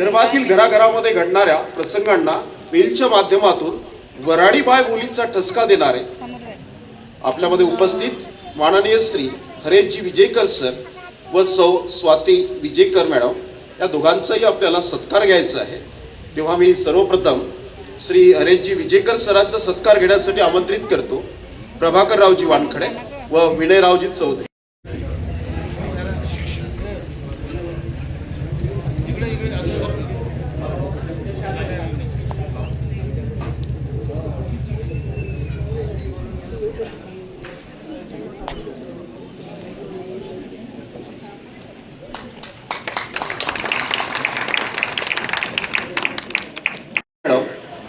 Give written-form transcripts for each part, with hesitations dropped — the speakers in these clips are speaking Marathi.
विदर्भातील घराघरामध्ये घडणाऱ्या प्रसंगांना मेलच्या माध्यमातून वऱ्हाडी बाय बोलीचा ठसका देणारे आपल्यामध्ये उपस्थित माननीय श्री हरेशजी विजेकर सर व सौ स्वाती विजेकर मॅडम या दोघांचाही आपल्याला सत्कार घ्यायचा आहे। तेव्हा मी सर्वप्रथम श्री हरेशजी विजेकर सरांचा सत्कार घेण्यासाठी आमंत्रित करतो प्रभाकररावजी वानखडे व विनयरावजी चौधरी।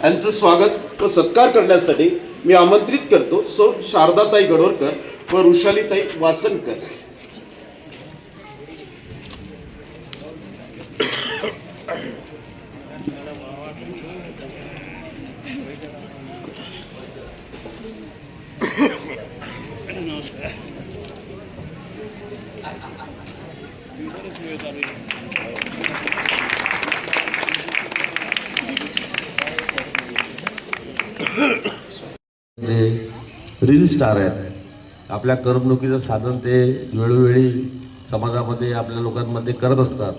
यांचं स्वागत व सत्कार करण्यासाठी मी आमंत्रित करतो सौ शारदाताई गडोरकर व ऋषालीताई वासनकर। जे रील स्टार आहेत, आपल्या करमणुकीचं साधन ते वेळोवेळी समाजामध्ये आपल्या लोकांमध्ये करत असतात।